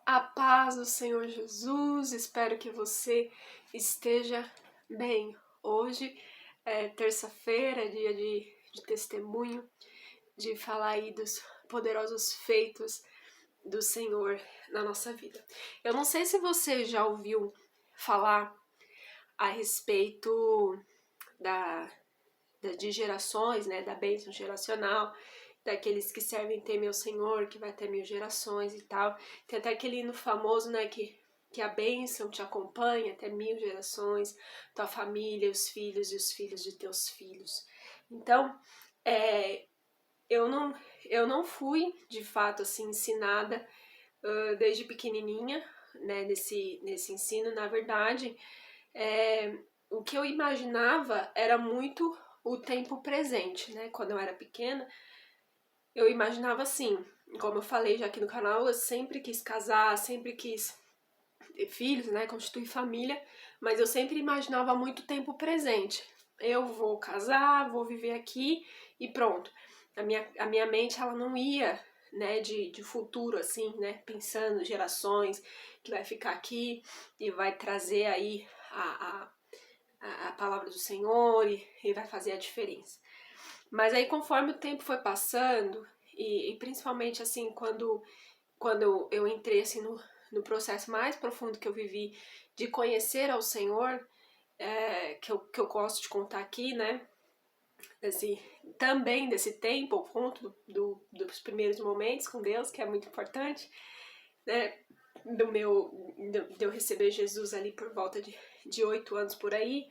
A paz do Senhor Jesus, espero que você esteja bem. Hoje é terça-feira, dia de testemunho, de falar aí dos poderosos feitos do Senhor na nossa vida. Eu não sei se você já ouviu falar a respeito de gerações, né, da bênção geracional, daqueles que servem temer o Senhor, que vai ter 1000 gerações e tal. Tem até aquele hino famoso, né, que a bênção te acompanha até 1000 gerações, tua família, os filhos e os filhos de teus filhos. Então, eu não fui, de fato, assim, ensinada desde pequenininha, né, nesse ensino. Na verdade, o que eu imaginava era muito o tempo presente, né? Quando eu era pequena, eu imaginava assim, como eu falei já aqui no canal, eu sempre quis casar, sempre quis ter filhos, né? Constituir família, mas eu sempre imaginava muito tempo presente. Eu vou casar, vou viver aqui e pronto. A minha mente, ela não ia, né, de futuro, assim, né? Pensando gerações que vai ficar aqui e vai trazer aí a palavra do Senhor e vai fazer a diferença. Mas aí, conforme o tempo foi passando, e principalmente assim, quando eu entrei assim no processo mais profundo que eu vivi de conhecer ao Senhor, que eu gosto de contar aqui, né? Também desse tempo, ao ponto dos primeiros momentos com Deus, que é muito importante, né? De eu receber Jesus ali por volta de 8 anos por aí,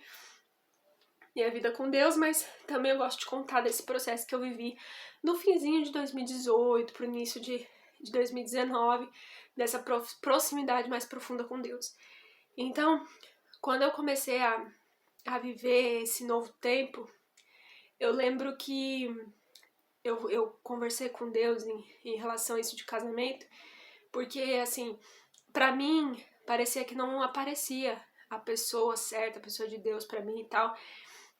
minha vida com Deus, mas também eu gosto de contar desse processo que eu vivi no finzinho de 2018 pro início de 2019, dessa proximidade mais profunda com Deus. Então, quando eu comecei a viver esse novo tempo, eu lembro que eu conversei com Deus em relação a isso de casamento, porque, assim, pra mim, parecia que não aparecia a pessoa certa, a pessoa de Deus pra mim e tal.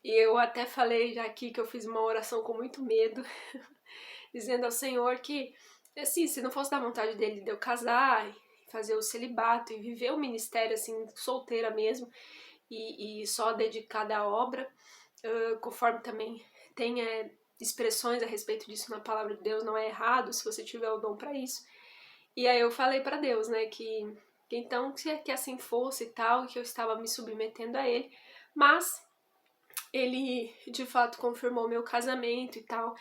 E eu até falei já aqui que eu fiz uma oração com muito medo, dizendo ao Senhor que, assim, se não fosse da vontade dele de eu casar, fazer o celibato e viver o ministério, assim, solteira mesmo, e só dedicada à obra, conforme também tem expressões a respeito disso na palavra de Deus, não é errado se você tiver o dom para isso. E aí eu falei para Deus, né, que então que assim fosse e tal, que eu estava me submetendo a ele, mas ele de fato confirmou meu casamento e tal.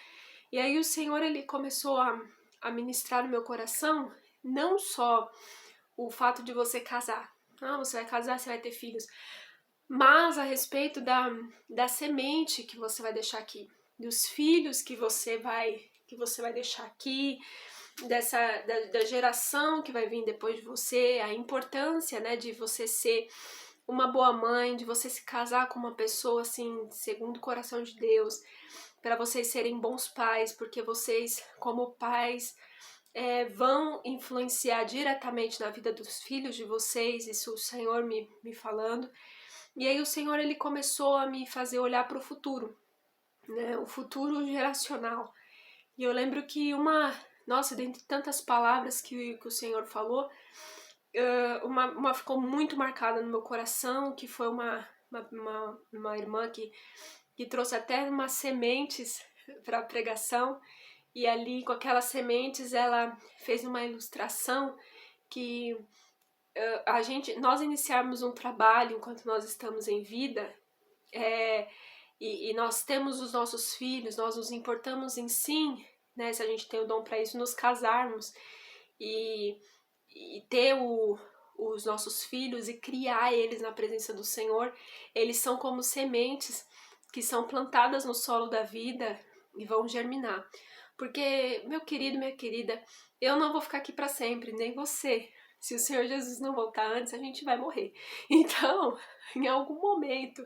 E aí o Senhor, ele começou a ministrar no meu coração não só o fato de você casar, você vai casar, você vai ter filhos, mas a respeito da semente que você vai deixar aqui, dos filhos que você vai deixar aqui, da geração que vai vir depois de você, a importância, né, de você ser uma boa mãe, de você se casar com uma pessoa assim, segundo o coração de Deus, para vocês serem bons pais, porque vocês, como pais, vão influenciar diretamente na vida dos filhos de vocês, isso o Senhor me falando. E aí o Senhor, ele começou a me fazer olhar para o futuro, né, o futuro geracional. E eu lembro que nossa, dentre tantas palavras que o Senhor falou, uma ficou muito marcada no meu coração, que foi uma irmã que trouxe até umas sementes para a pregação, e ali com aquelas sementes ela fez uma ilustração que nós iniciarmos um trabalho enquanto nós estamos em vida, e nós temos os nossos filhos, nós nos importamos em sim, né, se a gente tem o dom para isso, nos casarmos e ter os nossos filhos e criar eles na presença do Senhor. Eles são como sementes que são plantadas no solo da vida e vão germinar. Porque, meu querido, minha querida, eu não vou ficar aqui para sempre, nem você. Se o Senhor Jesus não voltar antes, a gente vai morrer. Então, em algum momento,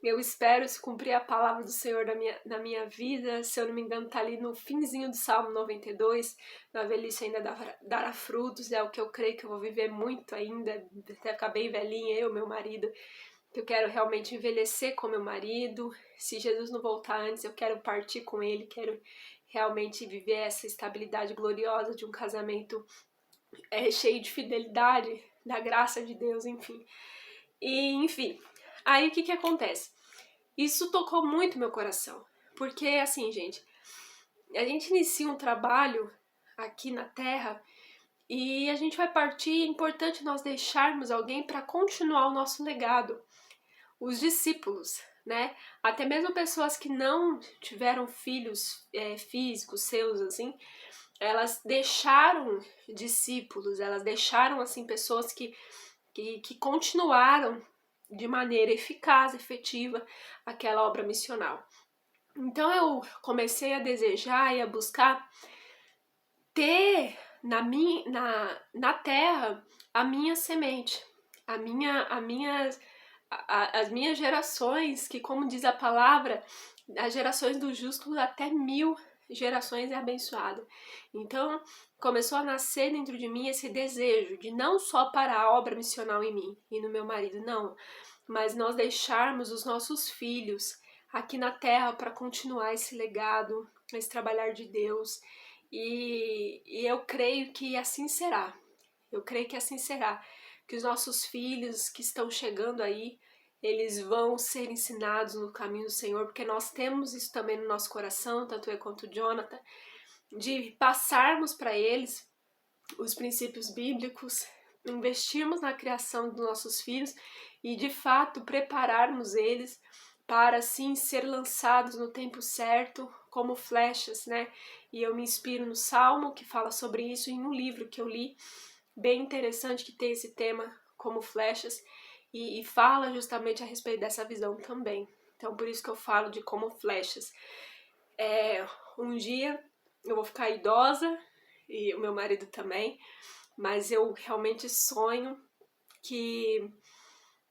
eu espero se cumprir a palavra do Senhor na minha vida. Se eu não me engano, tá ali no finzinho do Salmo 92. Na velhice ainda dará frutos. É o que eu creio que eu vou viver muito ainda, até ficar bem velhinha, eu, meu marido. Eu quero realmente envelhecer com meu marido. Se Jesus não voltar antes, eu quero partir com ele. Quero realmente viver essa estabilidade gloriosa de um casamento é cheio de fidelidade, da graça de Deus, enfim. E, enfim, aí o que acontece? Isso tocou muito meu coração, porque, assim, gente, a gente inicia um trabalho aqui na Terra e a gente vai partir, é importante nós deixarmos alguém para continuar o nosso legado, os discípulos, né? Até mesmo pessoas que não tiveram filhos físicos seus, assim, elas deixaram discípulos, elas deixaram, assim, pessoas que continuaram de maneira eficaz, efetiva, aquela obra missional. Então eu comecei a desejar e a buscar ter na terra a minha semente, as minhas gerações, que, como diz a palavra, as gerações do justo até 1000 gerações é abençoada. Então começou a nascer dentro de mim esse desejo de não só para a obra missional em mim e no meu marido, não, mas nós deixarmos os nossos filhos aqui na terra para continuar esse legado, esse trabalhar de Deus. E eu creio que assim será. Eu creio que assim será. Que os nossos filhos que estão chegando aí, eles vão ser ensinados no caminho do Senhor, porque nós temos isso também no nosso coração, tanto eu quanto o Jonathan, de passarmos para eles os princípios bíblicos, investirmos na criação dos nossos filhos e, de fato, prepararmos eles para, assim, ser lançados no tempo certo, como flechas, né? E eu me inspiro no Salmo, que fala sobre isso, em um livro que eu li, bem interessante, que tem esse tema, como flechas, e fala justamente a respeito dessa visão também. Então, por isso que eu falo de como flechas. Um dia eu vou ficar idosa, e o meu marido também, mas eu realmente sonho que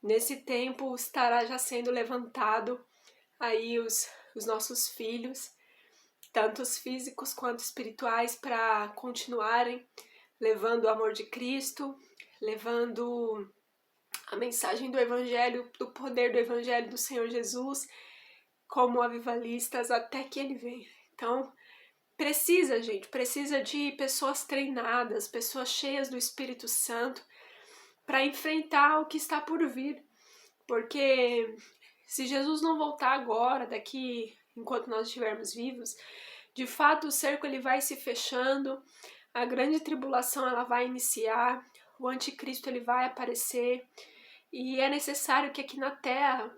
nesse tempo estará já sendo levantado aí os nossos filhos, tanto os físicos quanto espirituais, para continuarem levando o amor de Cristo, levando a mensagem do Evangelho, do poder do Evangelho do Senhor Jesus, como avivalistas até que Ele venha. Então, precisa, gente, precisa de pessoas treinadas, pessoas cheias do Espírito Santo para enfrentar o que está por vir. Porque se Jesus não voltar agora, daqui, enquanto nós estivermos vivos, de fato o cerco ele vai se fechando, a grande tribulação ela vai iniciar, o anticristo ele vai aparecer, e é necessário que aqui na Terra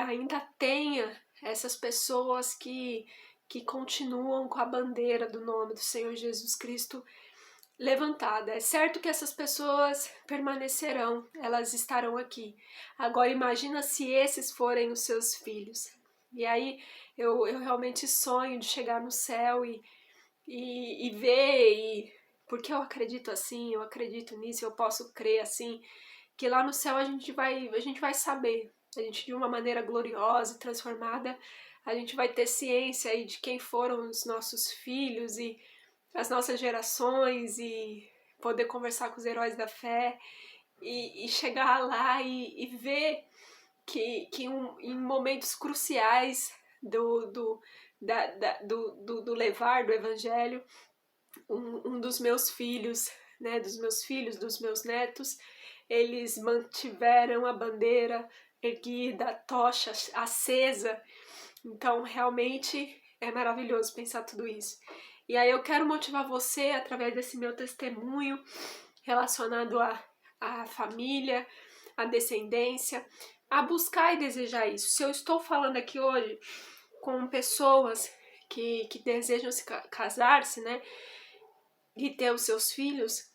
ainda tenha essas pessoas que continuam com a bandeira do nome do Senhor Jesus Cristo levantada. É certo que essas pessoas permanecerão, elas estarão aqui. Agora imagina se esses forem os seus filhos. E aí eu realmente sonho de chegar no céu e ver, porque eu acredito assim, eu acredito nisso, eu posso crer assim, que lá no céu a gente vai saber, a gente de uma maneira gloriosa e transformada, a gente vai ter ciência aí de quem foram os nossos filhos e as nossas gerações e poder conversar com os heróis da fé e chegar lá e ver que em momentos cruciais do levar do evangelho, um dos meus filhos, né, dos meus netos, eles mantiveram a bandeira erguida, a tocha acesa. Então, realmente é maravilhoso pensar tudo isso. E aí eu quero motivar você, através desse meu testemunho relacionado à família, à descendência, a buscar e desejar isso. Se eu estou falando aqui hoje com pessoas que desejam se casar-se, né, e ter os seus filhos,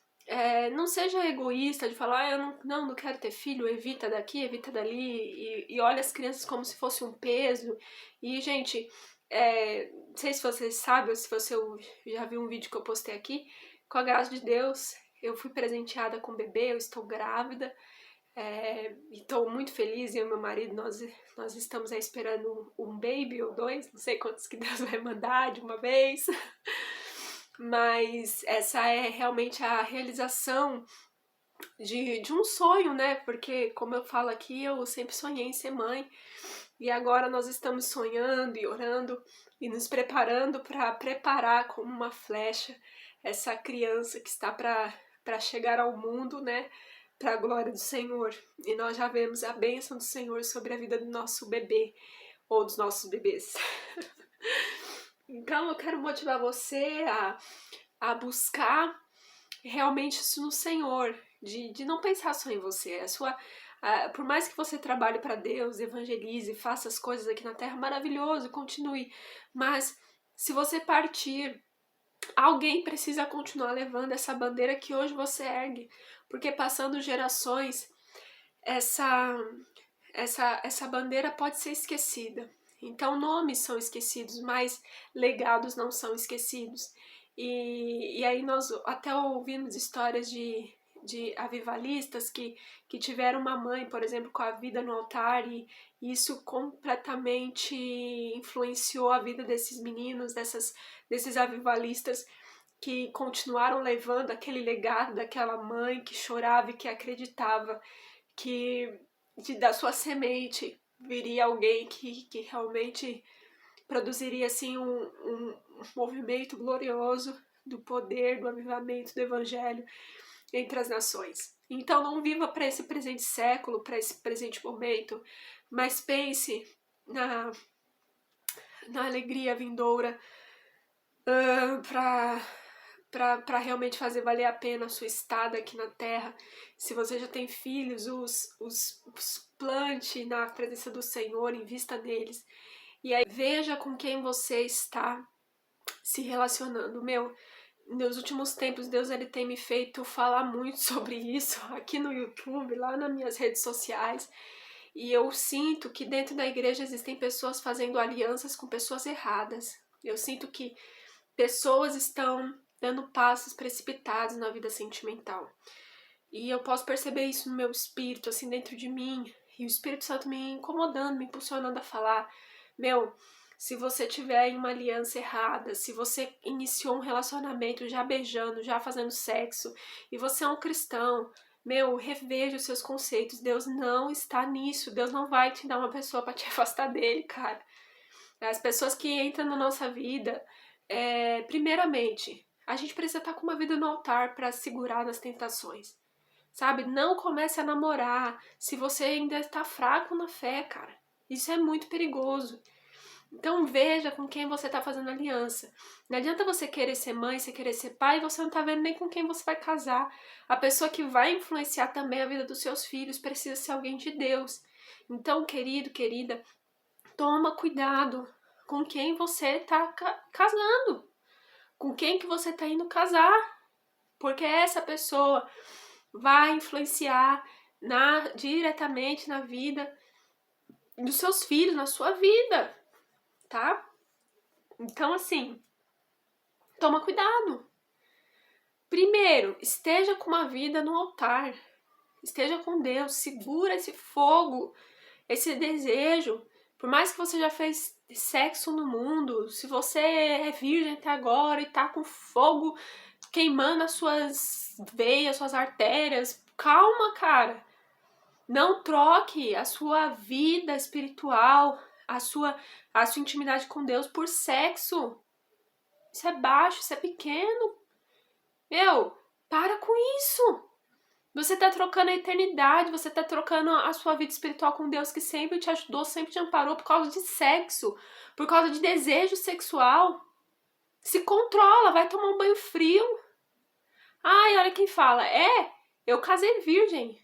não seja egoísta de falar, eu não quero ter filho, evita daqui, evita dali, e olha as crianças como se fosse um peso. E, gente, não sei se vocês sabem, ou se você já viu um vídeo que eu postei aqui, com a graça de Deus, eu fui presenteada com um bebê, eu estou grávida, e estou muito feliz, eu e meu marido, nós estamos aí esperando um baby ou 2, não sei quantos que Deus vai mandar de uma vez, mas essa é realmente a realização de um sonho, né? Porque, como eu falo aqui, eu sempre sonhei em ser mãe, e agora nós estamos sonhando e orando e nos preparando para preparar como uma flecha essa criança que está para para chegar ao mundo, né, para a glória do Senhor. E nós já vemos a bênção do Senhor sobre a vida do nosso bebê, ou dos nossos bebês. Então eu quero motivar você a buscar realmente isso no Senhor, de não pensar só em você. Por mais que você trabalhe para Deus, evangelize, faça as coisas aqui na terra, maravilhoso, continue. Mas se você partir, alguém precisa continuar levando essa bandeira que hoje você ergue, porque passando gerações, essa bandeira pode ser esquecida. Então nomes são esquecidos, mas legados não são esquecidos. E aí nós até ouvimos histórias de avivalistas que tiveram uma mãe, por exemplo, com a vida no altar, e isso completamente influenciou a vida desses meninos, desses avivalistas que continuaram levando aquele legado daquela mãe que chorava e que acreditava que da sua semente viria alguém que realmente produziria assim um movimento glorioso do poder, do avivamento do evangelho entre as nações. Então não viva para esse presente século, para esse presente momento, mas pense na alegria vindoura para realmente fazer valer a pena a sua estada aqui na terra. Se você já tem filhos, os plante na presença do Senhor, invista neles. E aí veja com quem você está se relacionando. Nos últimos tempos, Deus ele tem me feito falar muito sobre isso aqui no YouTube, lá nas minhas redes sociais. E eu sinto que dentro da igreja existem pessoas fazendo alianças com pessoas erradas. Eu sinto que pessoas estão dando passos precipitados na vida sentimental. E eu posso perceber isso no meu espírito, assim, dentro de mim. E o Espírito Santo me incomodando, me impulsionando a falar: se você tiver em uma aliança errada, se você iniciou um relacionamento já beijando, já fazendo sexo, e você é um cristão, reveja os seus conceitos. Deus não está nisso. Deus não vai te dar uma pessoa para te afastar dele, cara. As pessoas que entram na nossa vida, primeiramente, a gente precisa estar com uma vida no altar para segurar nas tentações. Sabe? Não comece a namorar se você ainda está fraco na fé, cara. Isso é muito perigoso. Então veja com quem você está fazendo aliança. Não adianta você querer ser mãe, você querer ser pai, e você não está vendo nem com quem você vai casar. A pessoa que vai influenciar também a vida dos seus filhos precisa ser alguém de Deus. Então, querido, querida, toma cuidado com quem você está casando. Com quem que você está indo casar. Porque essa pessoa vai influenciar diretamente na vida dos seus filhos, na sua vida, tá? Então, assim, toma cuidado. Primeiro, esteja com uma vida no altar. Esteja com Deus, segura esse fogo, esse desejo. Por mais que você já fez sexo no mundo, se você é virgem até agora e tá com fogo queimando as suas veias, suas artérias, calma, cara. Não troque a sua vida espiritual, a sua intimidade com Deus por sexo. Isso é baixo, isso é pequeno. Para com isso. Você tá trocando a eternidade, você tá trocando a sua vida espiritual com Deus, que sempre te ajudou, sempre te amparou, por causa de sexo, por causa de desejo sexual. Se controla, vai tomar um banho frio. Ai, olha quem fala. Eu casei virgem.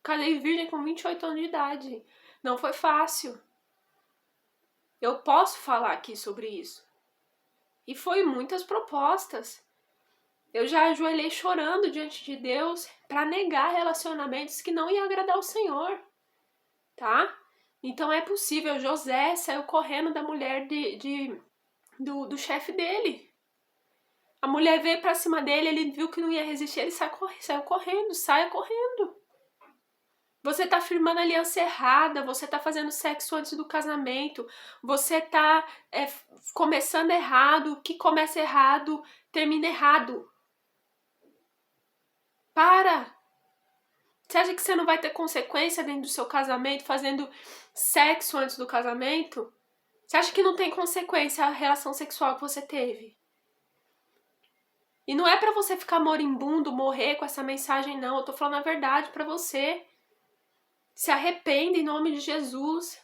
Casei virgem com 28 anos de idade. Não foi fácil. Eu posso falar aqui sobre isso. E foi muitas propostas. Eu já ajoelhei chorando diante de Deus para negar relacionamentos que não iam agradar ao Senhor. Tá? Então é possível. José saiu correndo da mulher do chefe dele. A mulher veio pra cima dele, ele viu que não ia resistir, ele saiu correndo, saia correndo. Você tá firmando aliança errada, você tá fazendo sexo antes do casamento, você tá começando errado, o que começa errado, termina errado. Para! Você acha que você não vai ter consequência dentro do seu casamento, fazendo sexo antes do casamento? Você acha que não tem consequência a relação sexual que você teve? E não é pra você ficar moribundo, morrer com essa mensagem, não. Eu tô falando a verdade pra você. Se arrependa em nome de Jesus.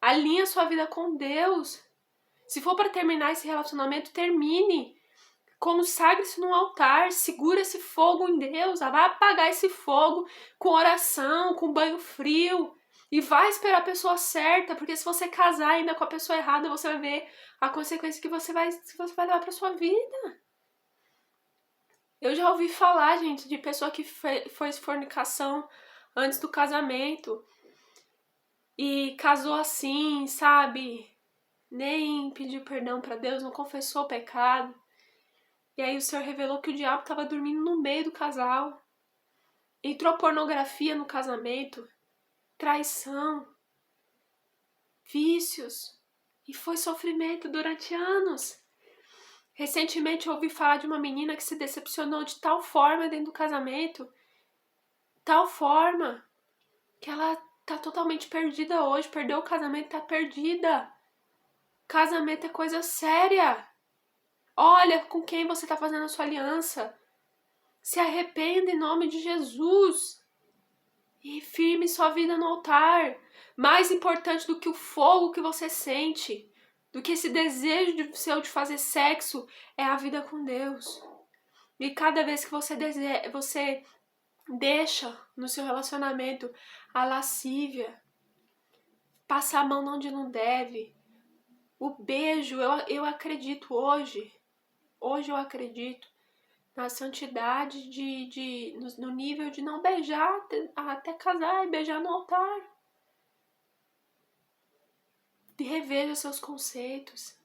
Alinha sua vida com Deus. Se for pra terminar esse relacionamento, termine. Consagre-se no altar. Segura esse fogo em Deus. Vai apagar esse fogo com oração, com banho frio. E vai esperar a pessoa certa. Porque se você casar ainda com a pessoa errada, você vai ver a consequência que você vai levar pra sua vida. Eu já ouvi falar, gente, de pessoa que fez fornicação antes do casamento e casou assim, sabe? Nem pediu perdão pra Deus, não confessou o pecado. E aí o Senhor revelou que o diabo estava dormindo no meio do casal. Entrou pornografia no casamento, traição, vícios. E foi sofrimento durante anos. Recentemente eu ouvi falar de uma menina que se decepcionou de tal forma dentro do casamento, tal forma, que ela tá totalmente perdida hoje, perdeu o casamento, tá perdida. Casamento é coisa séria. Olha com quem você tá fazendo a sua aliança. Se arrependa em nome de Jesus. E firme sua vida no altar. Mais importante do que o fogo que você sente, do que esse desejo seu de fazer sexo, é a vida com Deus. E cada vez que você deixa no seu relacionamento a lascívia, passar a mão onde não deve, o beijo, eu acredito hoje eu acredito na santidade no nível de não beijar até casar e beijar no altar. Reveja seus conceitos,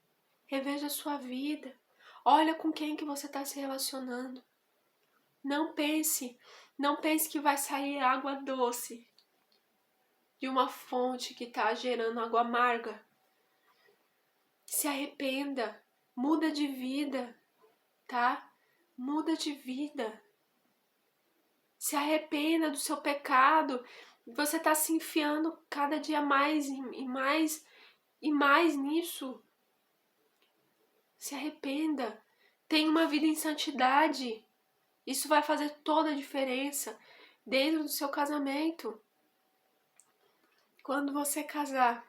reveja sua vida, olha com quem que você está se relacionando. Não pense que vai sair água doce de uma fonte que está gerando água amarga. Se arrependa, muda de vida, tá? Muda de vida. Se arrependa do seu pecado. Você está se enfiando cada dia mais e mais e mais nisso. Se arrependa. Tenha uma vida em santidade. Isso vai fazer toda a diferença dentro do seu casamento. Quando você casar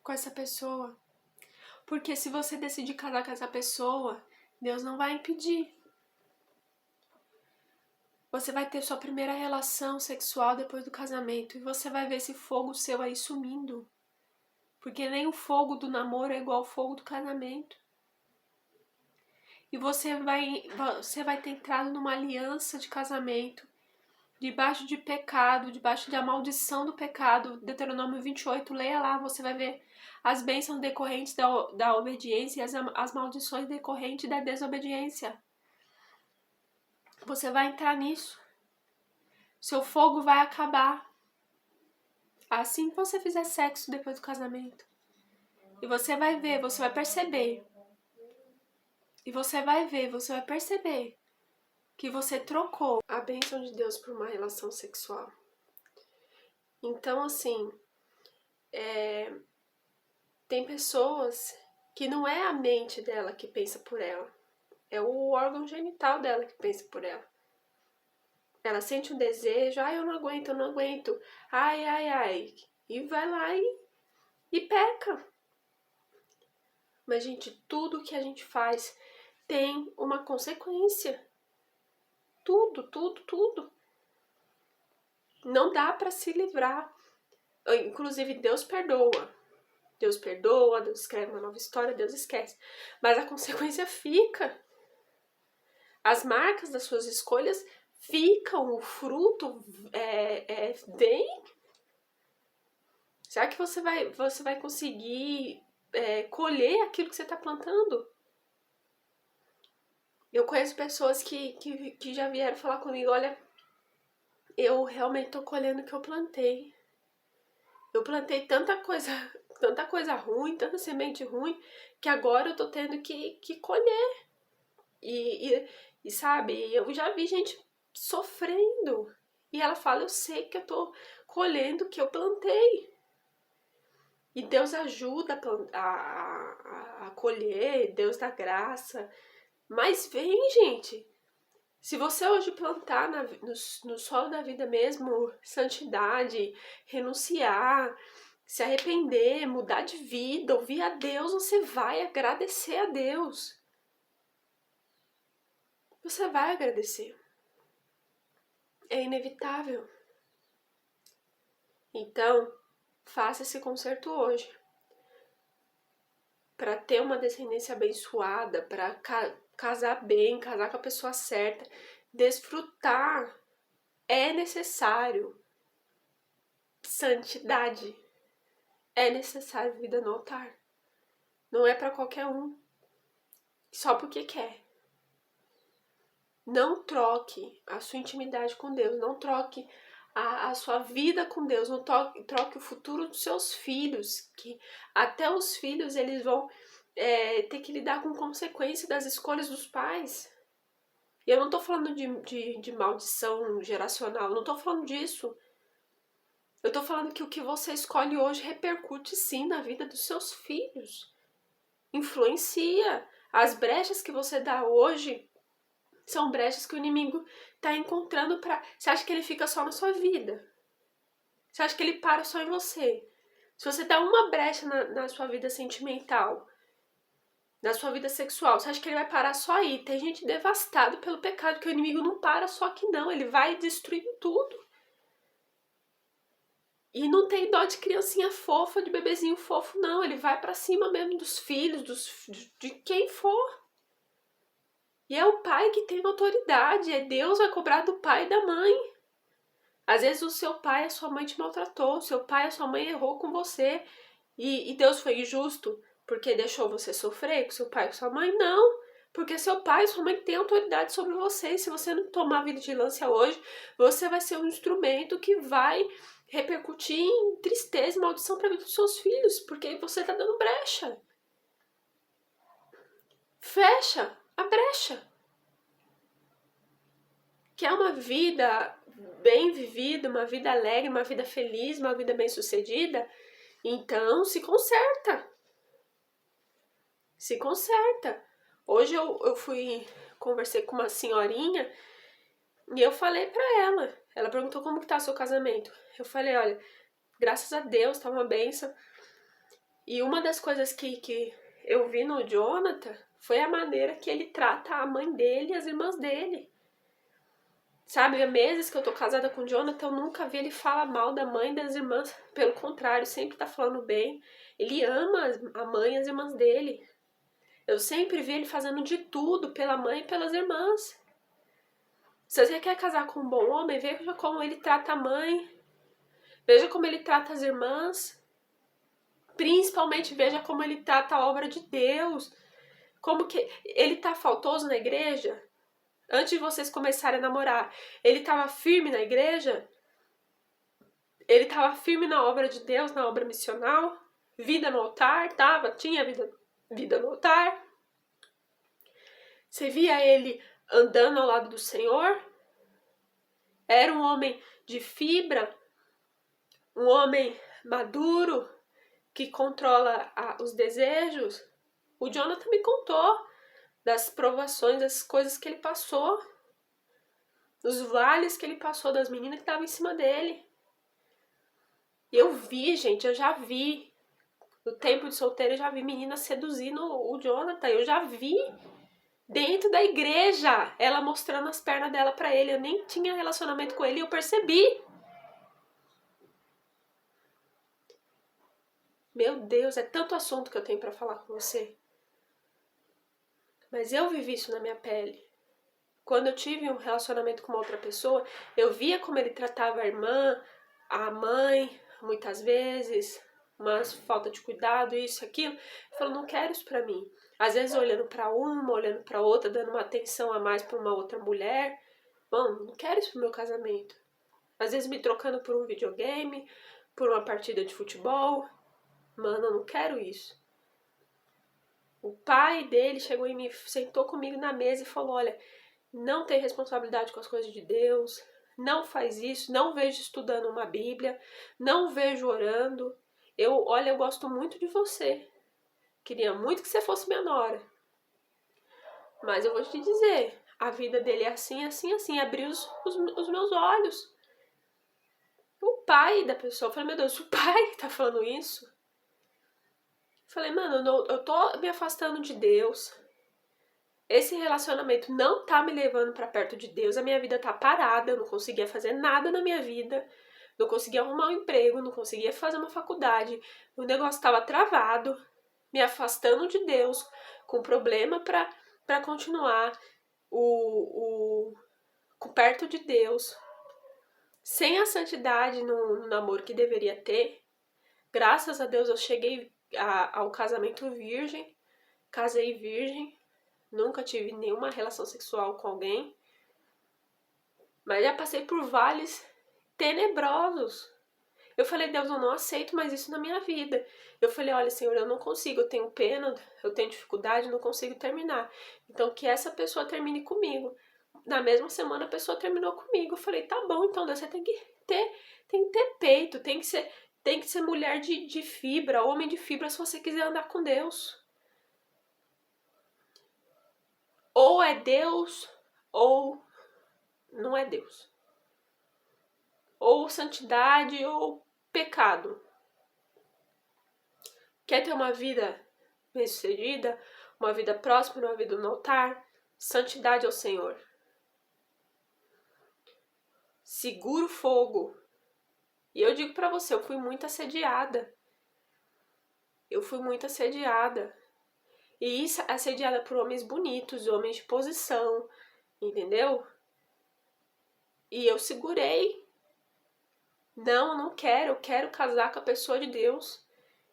com essa pessoa. Porque se você decidir casar com essa pessoa, Deus não vai impedir. Você vai ter sua primeira relação sexual depois do casamento e você vai ver esse fogo seu aí sumindo. Porque nem o fogo do namoro é igual ao fogo do casamento. E você vai ter entrado numa aliança de casamento, debaixo de pecado, debaixo da maldição do pecado. Deuteronômio 28, leia lá, você vai ver as bênçãos decorrentes da obediência e as maldições decorrentes da desobediência. Você vai entrar nisso. Seu fogo vai acabar. Assim que você fizer sexo depois do casamento. E você vai ver, você vai perceber. E você vai ver, você vai perceber que você trocou a bênção de Deus por uma relação sexual. Então, assim, tem pessoas que não é a mente dela que pensa por ela. É o órgão genital dela que pensa por ela. Ela sente um desejo, eu não aguento, ai, e vai lá e peca. Mas, gente, tudo que a gente faz tem uma consequência. Tudo. Não dá pra se livrar. Inclusive, Deus perdoa. Deus escreve uma nova história, Deus esquece. Mas a consequência fica. As marcas das suas escolhas ficam, o fruto vem. Será que você vai conseguir colher aquilo que você está plantando? Eu conheço pessoas que já vieram falar comigo, olha, eu realmente estou colhendo o que eu plantei. Eu plantei tanta coisa ruim, tanta semente ruim, que agora eu tô tendo que colher. E sabe, eu já vi gente sofrendo. E ela fala, eu sei que eu tô colhendo o que eu plantei. E Deus ajuda a colher, Deus dá graça. Mas vem, gente. Se você hoje plantar no solo da vida mesmo santidade, renunciar, se arrepender, mudar de vida, ouvir a Deus, você vai agradecer a Deus. Você vai agradecer. É inevitável. Então, faça esse concerto hoje. Para ter uma descendência abençoada, para casar bem, casar com a pessoa certa, desfrutar, é necessário santidade. É necessário vida no altar. Não é para qualquer um. Só porque quer. Não troque a sua intimidade com Deus. Não troque a sua vida com Deus. Não troque o futuro dos seus filhos. Que até os filhos eles vão ter que lidar com consequências das escolhas dos pais. E eu não tô falando de maldição geracional. Não tô falando disso. Eu tô falando que o que você escolhe hoje repercute sim na vida dos seus filhos. Influencia. As brechas que você dá hoje são brechas que o inimigo tá encontrando pra... Você acha que ele fica só na sua vida? Você acha que ele para só em você? Se você dá uma brecha na sua vida sentimental, na sua vida sexual, você acha que ele vai parar só aí? Tem gente devastada pelo pecado, que o inimigo não para só aqui não. Ele vai destruindo tudo. E não tem dó de criancinha fofa, de bebezinho fofo, não. Ele vai pra cima mesmo dos filhos, de quem for. E é o pai que tem autoridade. É Deus vai cobrar do pai e da mãe. Às vezes o seu pai, a sua mãe te maltratou. O seu pai, a sua mãe errou com você. E Deus foi injusto porque deixou você sofrer com seu pai e com sua mãe? Não. Porque seu pai e sua mãe têm autoridade sobre você. E se você não tomar vigilância hoje, você vai ser um instrumento que vai repercutir em tristeza e maldição para a vida dos seus filhos, porque você tá dando brecha. Fecha a brecha. Quer uma vida bem vivida, uma vida alegre, uma vida feliz, uma vida bem-sucedida? Então se conserta. Se conserta. Hoje eu conversei com uma senhorinha e eu falei pra ela. Ela perguntou como que tá o seu casamento. Eu falei, olha, graças a Deus, tá uma bênção. E uma das coisas que eu vi no Jonathan foi a maneira que ele trata a mãe dele e as irmãs dele. Sabe, há meses que eu tô casada com o Jonathan, eu nunca vi ele falar mal da mãe e das irmãs. Pelo contrário, sempre tá falando bem. Ele ama a mãe e as irmãs dele. Eu sempre vi ele fazendo de tudo pela mãe e pelas irmãs. Se você quer casar com um bom homem, veja como ele trata a mãe. Veja como ele trata as irmãs. Principalmente veja como ele trata a obra de Deus. Como que ele tá faltoso na igreja? Antes de vocês começarem a namorar, ele estava firme na igreja? Ele estava firme na obra de Deus, na obra missional? Vida no altar? Tinha vida no altar? Você via ele andando ao lado do Senhor? Era um homem de fibra? Um homem maduro? Que controla os desejos? O Jonathan me contou das provações, das coisas que ele passou, dos vales que ele passou, das meninas que estavam em cima dele. E eu vi, gente, eu já vi, no tempo de solteiro, eu já vi meninas seduzindo o Jonathan, eu já vi dentro da igreja, ela mostrando as pernas dela pra ele, eu nem tinha relacionamento com ele e eu percebi. Meu Deus, é tanto assunto que eu tenho pra falar com você. Mas eu vivi isso na minha pele. Quando eu tive um relacionamento com uma outra pessoa, eu via como ele tratava a irmã, a mãe, muitas vezes, mas falta de cuidado, isso, aquilo. Eu falo, não quero isso pra mim. Às vezes olhando pra uma, olhando pra outra, dando uma atenção a mais pra uma outra mulher. Mano, não quero isso pro meu casamento. Às vezes me trocando por um videogame, por uma partida de futebol. Mano, eu não quero isso. O pai dele chegou e me sentou comigo na mesa e falou, olha, não tem responsabilidade com as coisas de Deus, não faz isso, não vejo estudando uma Bíblia, não vejo orando. Eu gosto muito de você. Queria muito que você fosse minha nora. Mas eu vou te dizer, a vida dele é assim, assim, assim. Abriu os meus olhos. O pai da pessoa, eu falei, meu Deus, o pai tá falando isso? Eu falei, mano, eu tô me afastando de Deus. Esse relacionamento não tá me levando pra perto de Deus. A minha vida tá parada, eu não conseguia fazer nada na minha vida. Não conseguia arrumar um emprego, não conseguia fazer uma faculdade. O negócio tava travado, me afastando de Deus, com problema pra continuar perto de Deus. Sem a santidade no namoro que deveria ter. Graças a Deus eu cheguei ao casamento virgem. Casei virgem. Nunca tive nenhuma relação sexual com alguém. Mas já passei por vales tenebrosos. Eu falei, Deus, eu não aceito mais isso na minha vida. Eu falei, olha, Senhor, eu não consigo, eu tenho pena, eu tenho dificuldade, não consigo terminar. Então que essa pessoa termine comigo. Na mesma semana a pessoa terminou comigo. Eu falei, tá bom, então Deus, você tem que ter peito, tem que ser mulher de fibra, homem de fibra, se você quiser andar com Deus. Ou é Deus, ou não é Deus. Ou santidade, ou pecado. Quer ter uma vida bem-sucedida, uma vida próspera, uma vida no altar? Santidade ao Senhor. Segura o fogo. E eu digo pra você, eu fui muito assediada. Eu fui muito assediada. E isso, assediada por homens bonitos, homens de posição, entendeu? E eu segurei. Não, eu não quero, eu quero casar com a pessoa de Deus.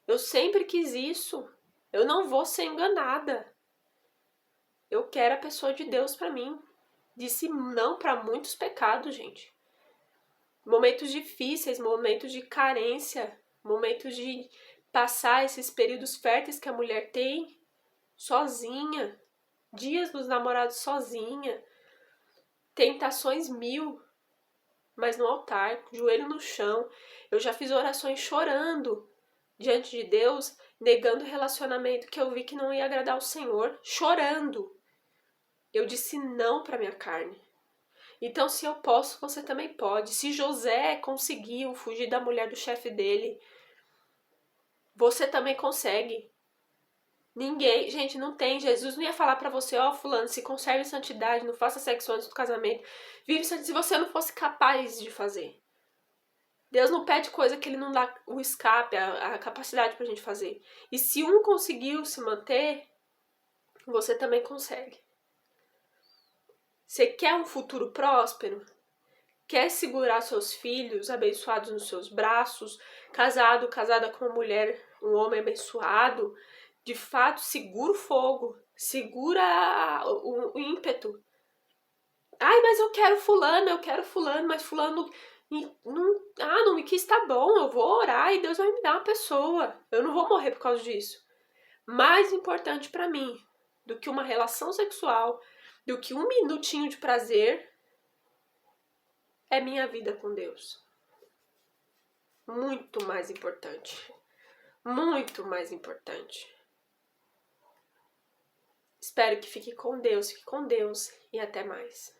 Eu sempre quis isso. Eu não vou ser enganada. Eu quero a pessoa de Deus pra mim. Disse não pra muitos pecados, gente. Momentos difíceis, momentos de carência, momentos de passar esses períodos férteis que a mulher tem sozinha, dias dos namorados sozinha, tentações mil, mas no altar, joelho no chão. Eu já fiz orações chorando diante de Deus, negando o relacionamento que eu vi que não ia agradar ao Senhor, chorando. Eu disse não para minha carne. Então, se eu posso, você também pode. Se José conseguiu fugir da mulher do chefe dele, você também consegue. Ninguém, gente, não tem. Jesus não ia falar pra você, ó, fulano, se conserve em santidade, não faça sexo antes do casamento. Vive se você não fosse capaz de fazer. Deus não pede coisa que ele não dá o escape, a capacidade pra gente fazer. E se um conseguiu se manter, você também consegue. Você quer um futuro próspero? Quer segurar seus filhos abençoados nos seus braços? Casada com uma mulher, um homem abençoado? De fato, segura o fogo, segura o ímpeto. Ai, mas eu quero fulano, mas fulano não me quis, tá bom, eu vou orar e Deus vai me dar uma pessoa. Eu não vou morrer por causa disso. Mais importante pra mim do que uma relação sexual, do que um minutinho de prazer, é minha vida com Deus. Muito mais importante. Muito mais importante. Espero que fique com Deus e até mais.